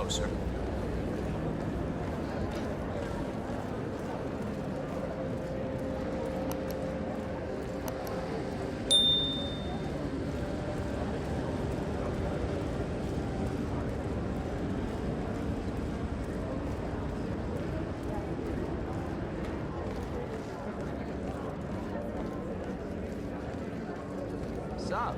Hello, sir. What's up?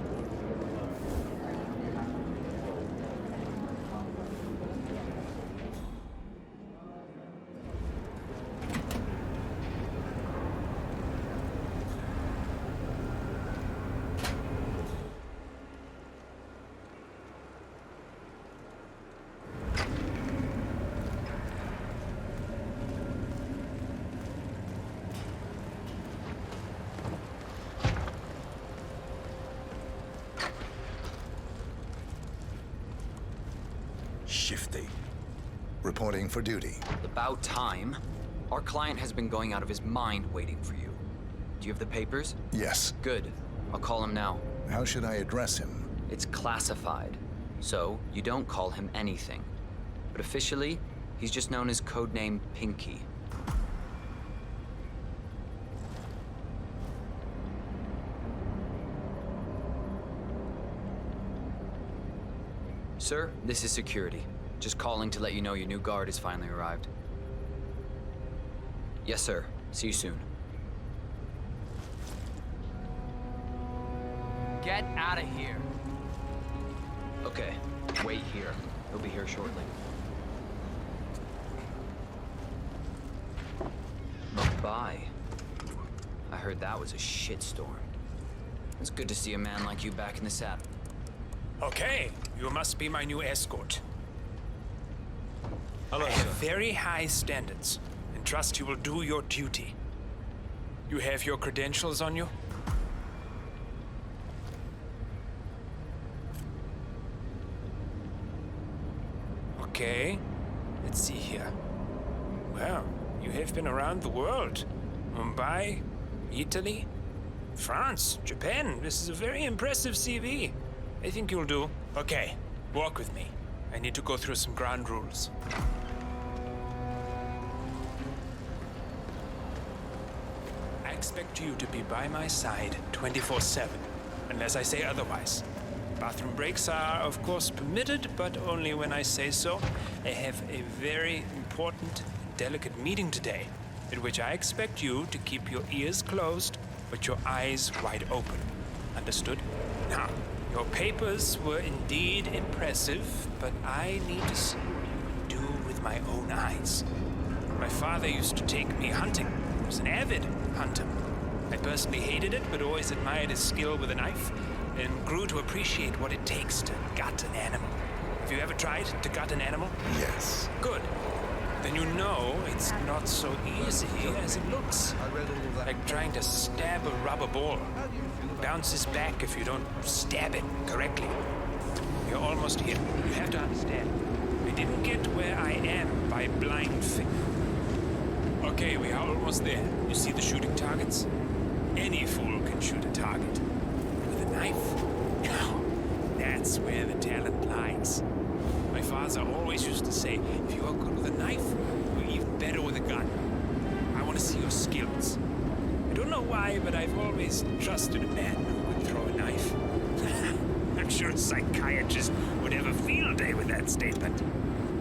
Shifty. Reporting for duty. About time. Our client has been going out of his mind waiting for you. Do you have the papers? Yes. Good. I'll call him now. How should I address him? It's classified, so you don't call him anything. But officially, he's just known as codename Pinky. Sir, this is security. Just calling to let you know your new guard has finally arrived. Yes, sir. See you soon. Get out of here. Okay, wait here. He'll be here shortly. Bye. I heard that was a shitstorm. It's good to see a man like you back in the saddle. Okay, you must be my new escort. Hello, I have very high standards, and trust you will do your duty. You have your credentials on you? Okay, let's see here. Well, you have been around the world. Mumbai, Italy, France, Japan. This is a very impressive CV. I think you'll do. Okay, walk with me. I need to go through some ground rules. I expect you to be by my side 24/7, unless I say otherwise. Bathroom breaks are, of course, permitted, but only when I say so. I have a very important and delicate meeting today, in which I expect you to keep your ears closed, but your eyes wide open. Understood? Now, your papers were indeed impressive, but I need to see what you can do with my own eyes. My father used to take me hunting. He was an avid hunter. I personally hated it, but always admired his skill with a knife, and grew to appreciate what it takes to gut an animal. Have you ever tried to gut an animal? Yes. Good. Then you know it's not so easy as it looks. Like trying to stab a rubber ball. It bounces back if you don't stab it correctly. You're almost here. You have to understand. I didn't get where I am by blind faith. Okay, we are almost there. You see the shooting targets? Any fool can shoot a target. With a knife? Now, that's where the talent lies. My father always used to say, if you are good with a knife, you're even better with a gun. I want to see your skills. I don't know why, but I've always trusted a man who could throw a knife. I'm sure a psychiatrist would have a field day with that statement.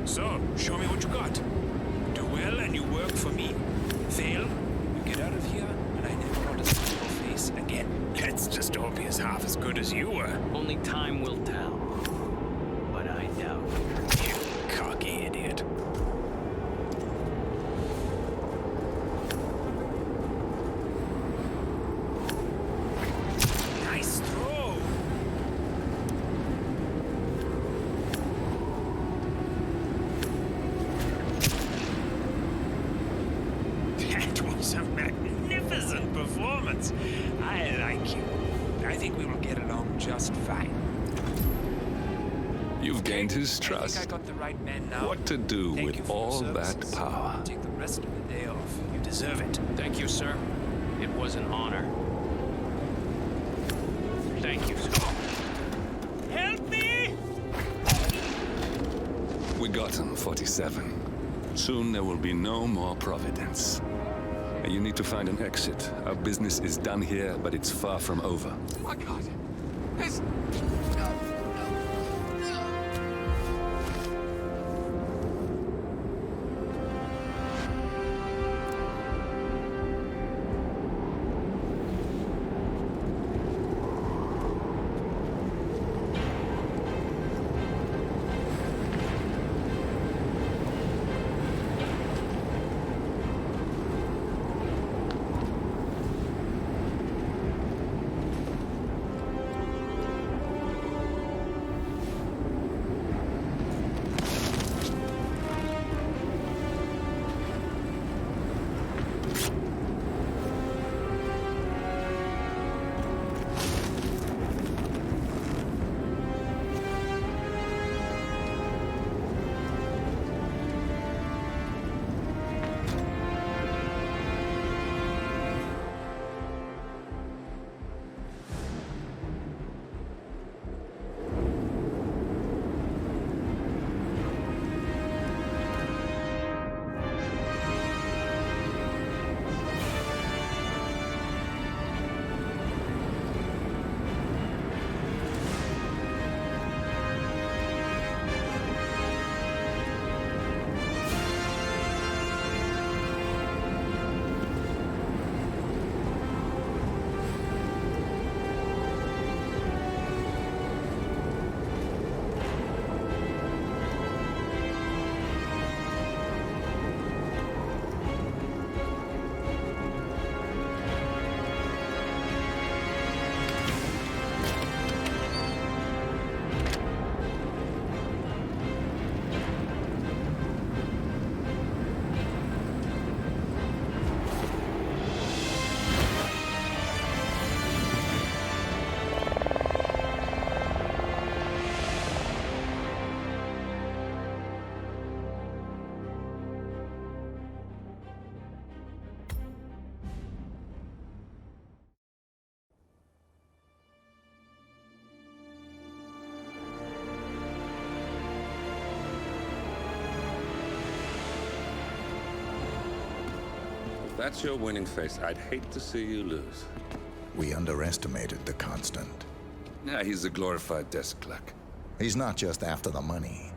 So, show me what you got. Do well and you work for me. Fail, you get out of here, and I never want to see your face again. Let's just hope he is half as good as you were. Only time will tell. But I doubt. You cocky idiot. Nice throw. That was a magnificent performance. I like you. I think we will get along just fine. You've gained his I trust. think I got the right man now. What to do Thank you with for your all that services. power? Take the rest of the day off. You deserve it. Thank you, sir. It was an honor. Thank you, sir. Help me! We got him, 47. Soon there will be no more Providence. You need to find an exit. Our business is done here, but it's far from over. My God. It's... If that's your winning face, I'd hate to see you lose. We underestimated the Constant. Yeah, he's a glorified desk clerk. He's not just after the money.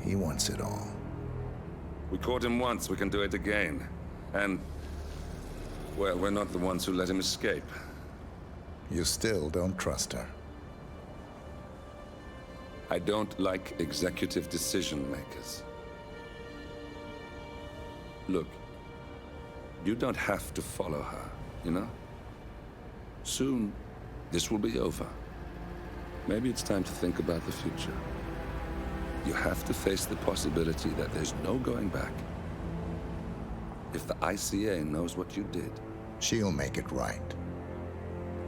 He wants it all. We caught him once, we can do it again. And, well, we're not the ones who let him escape. You still don't trust her. I don't like executive decision makers. Look, you don't have to follow her, you know? Soon, this will be over. Maybe it's time to think about the future. You have to face the possibility that there's no going back. If the ICA knows what you did, She'll make it right.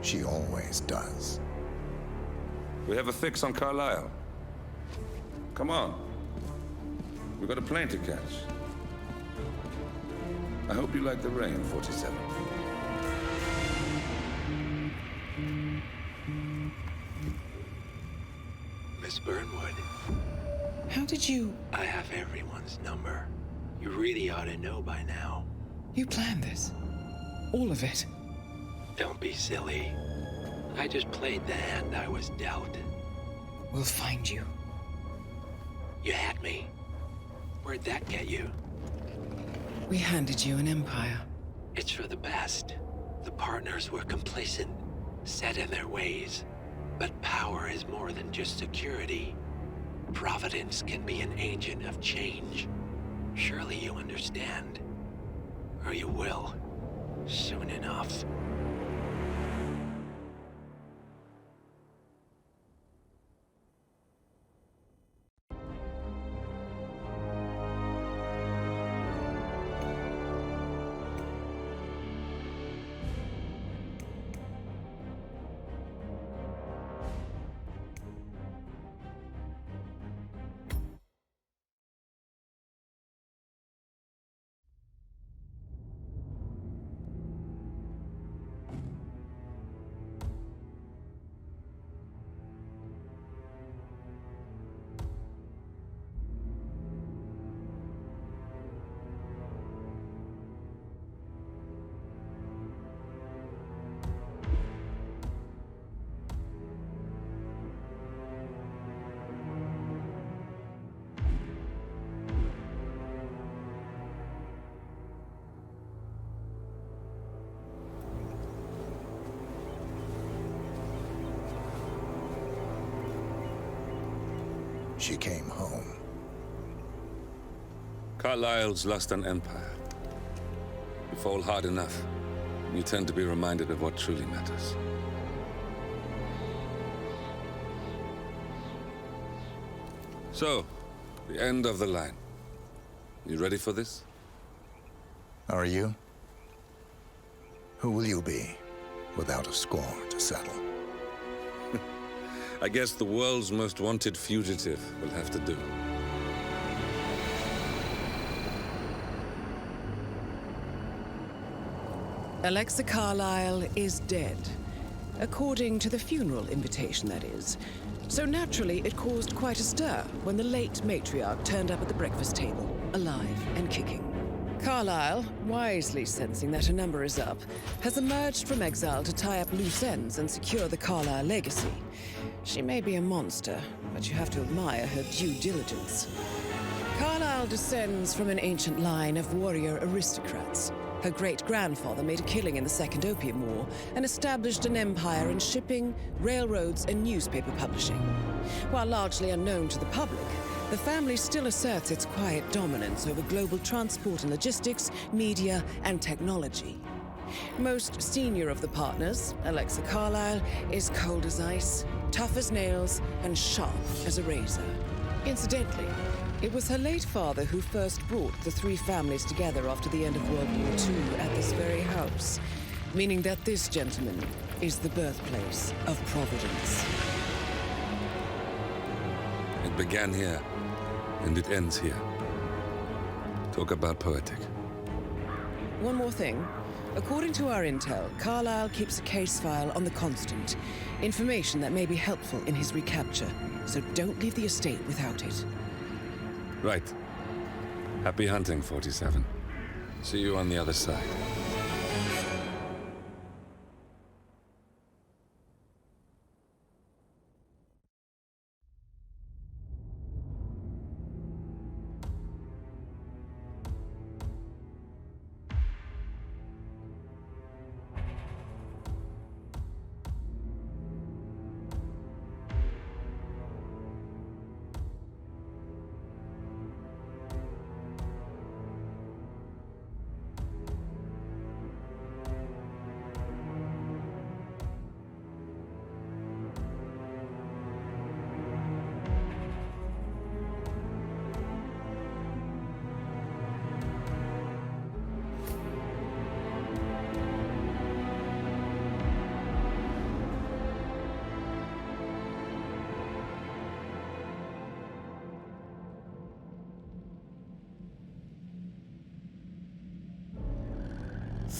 She always does. we have a fix on Carlisle. Come on. We've got a plane to catch. I hope you like the rain, 47. Miss Burnwood, How did you... I have everyone's number. You really ought to know by now. You planned this? All of it? Don't be silly. I just played the hand I was dealt. We'll find you. You had me. Where'd that get you? We handed you an empire. It's for the best. The partners were complacent, set in their ways. But power is more than just security. Providence can be an agent of change. Surely you understand. Or you will. Soon enough. she came home. Carlyle's lost an empire. You fall hard enough, and you tend to be reminded of what truly matters. So, the end of the line. You ready for this? Are you? Who will you be without a score to settle? I guess the world's most wanted fugitive will have to do. Alexa Carlyle is dead. According to the funeral invitation, that is. So naturally, it caused quite a stir when the late matriarch turned up at the breakfast table, alive and kicking. Carlyle, wisely sensing that her number is up, has emerged from exile to tie up loose ends and secure the Carlyle legacy. She may be a monster, but you have to admire her due diligence. Carlyle descends from an ancient line of warrior aristocrats. Her great-grandfather made a killing in the Second Opium War and established an empire in shipping, railroads, and newspaper publishing. While largely unknown to the public, the family still asserts its quiet dominance over global transport and logistics, media, and technology. Most senior of the partners, Alexa Carlyle, is cold as ice, tough as nails, and sharp as a razor. Incidentally, it was her late father who first brought the three families together after the end of World War II at this very house, meaning that this gentleman is the birthplace of Providence. It began here, and it ends here. Talk about poetic. One more thing. According to our intel, Carlyle keeps a case file on the Constant, information that may be helpful in his recapture, so don't leave the estate without it. Right. Happy hunting, 47. See you on the other side.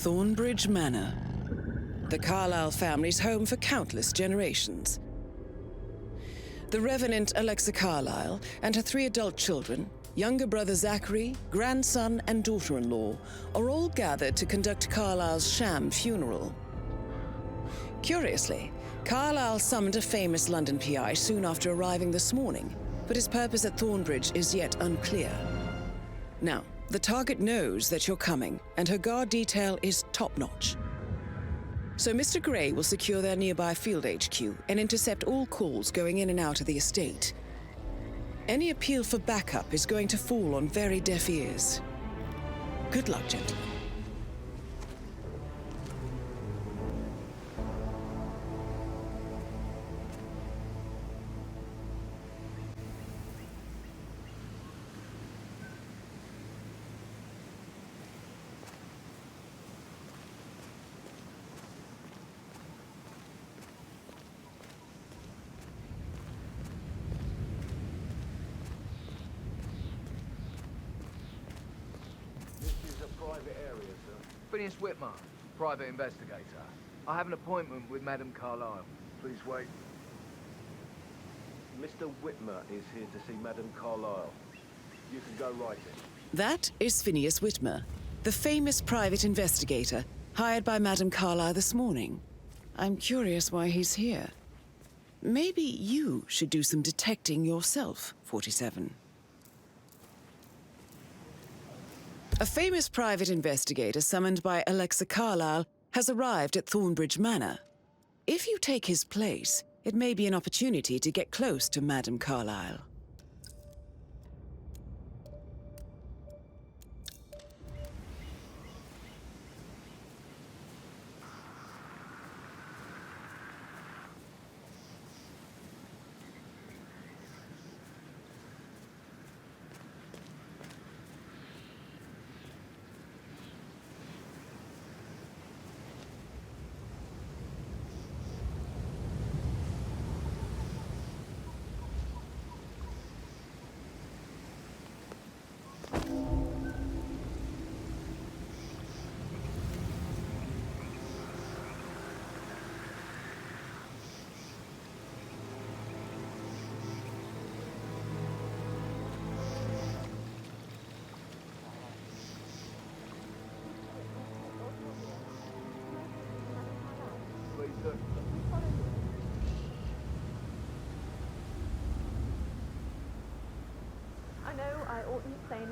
Thornbridge Manor, the Carlyle family's home for countless generations. The Revenant Alexa Carlyle and her 3 adult children, younger brother Zachary, grandson, and daughter-in-law, are all gathered to conduct Carlyle's sham funeral. Curiously, Carlyle summoned a famous London PI soon after arriving this morning, but his purpose at Thornbridge is yet unclear. Now, the target knows that you're coming, and her guard detail is top-notch. So Mr. Gray will secure their nearby field HQ and intercept all calls going in and out of the estate. Any appeal for backup is going to fall on very deaf ears. Good luck, gentlemen. Private area, sir. Phineas Whitmer, private investigator. I have an appointment with Madame Carlyle. Please wait. Mr. Whitmer is here to see Madame Carlyle. You can go right in. That is Phineas Whitmer, the famous private investigator hired by Madame Carlyle this morning. I'm curious why he's here. Maybe you should do some detecting yourself, 47. A famous private investigator summoned by Alexa Carlyle has arrived at Thornbridge Manor. If you take his place, it may be an opportunity to get close to Madame Carlyle.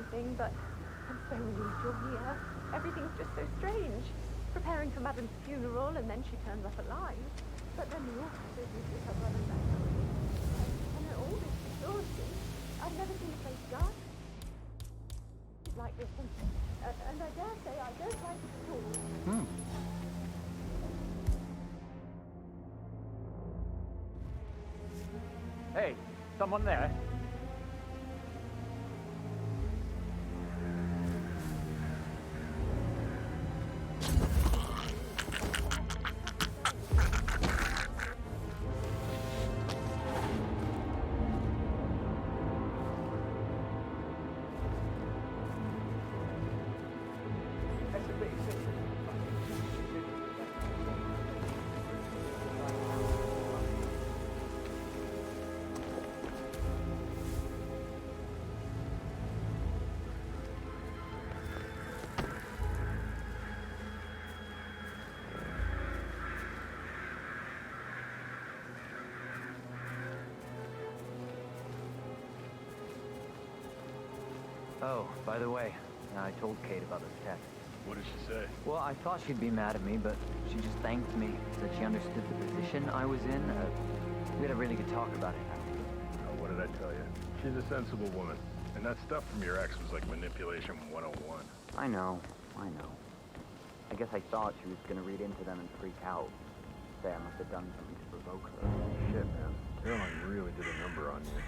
anything, but I'm so relieved you're here. Everything's just so strange. Preparing for Madame's funeral, and then she turns up alive. But then we also business with her brother's activity. And then all this security. I've never seen a place dark like this, and I dare say I don't like it at all. Hey, someone there? Oh, by the way, I told Kate about this text. What did she say? Well, I thought she'd be mad at me, but she just thanked me, said she understood the position I was in. We had a really good talk about it. Oh, what did I tell you? She's a sensible woman. And that stuff from your ex was like manipulation 101. I know. I guess I thought she was gonna read into them and freak out. Say I must have done something to provoke her. Shit, man. Caroline really did a number on you.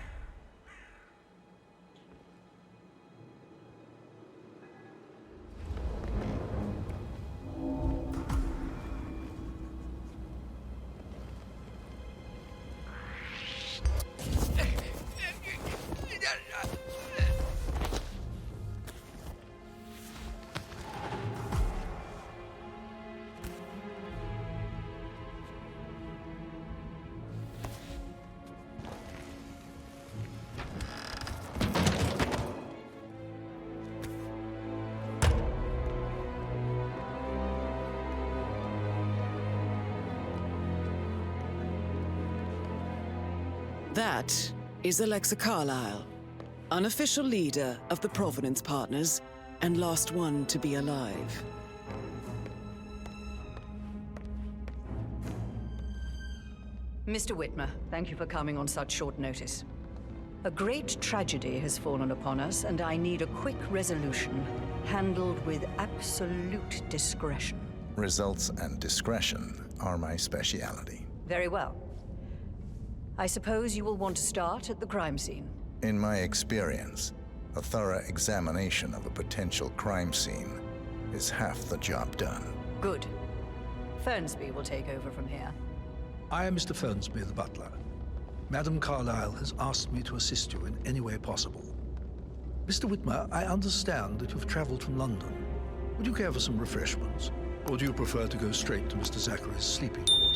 That is Alexa Carlyle, unofficial leader of the Provenance Partners and last one to be alive. Mr. Whitmer, thank you for coming on such short notice. A great tragedy has fallen upon us, and I need a quick resolution, handled with absolute discretion. Results and discretion are my speciality. Very well. I suppose you will want to start at the crime scene. In my experience, a thorough examination of a potential crime scene is half the job done. Good. Fernsby will take over from here. I am Mr. Fernsby, the butler. Madame Carlyle has asked me to assist you in any way possible. Mr. Whitmer, I understand that you've traveled from London. Would you care for some refreshments? Or do you prefer to go straight to Mr. Zachary's sleeping quarters?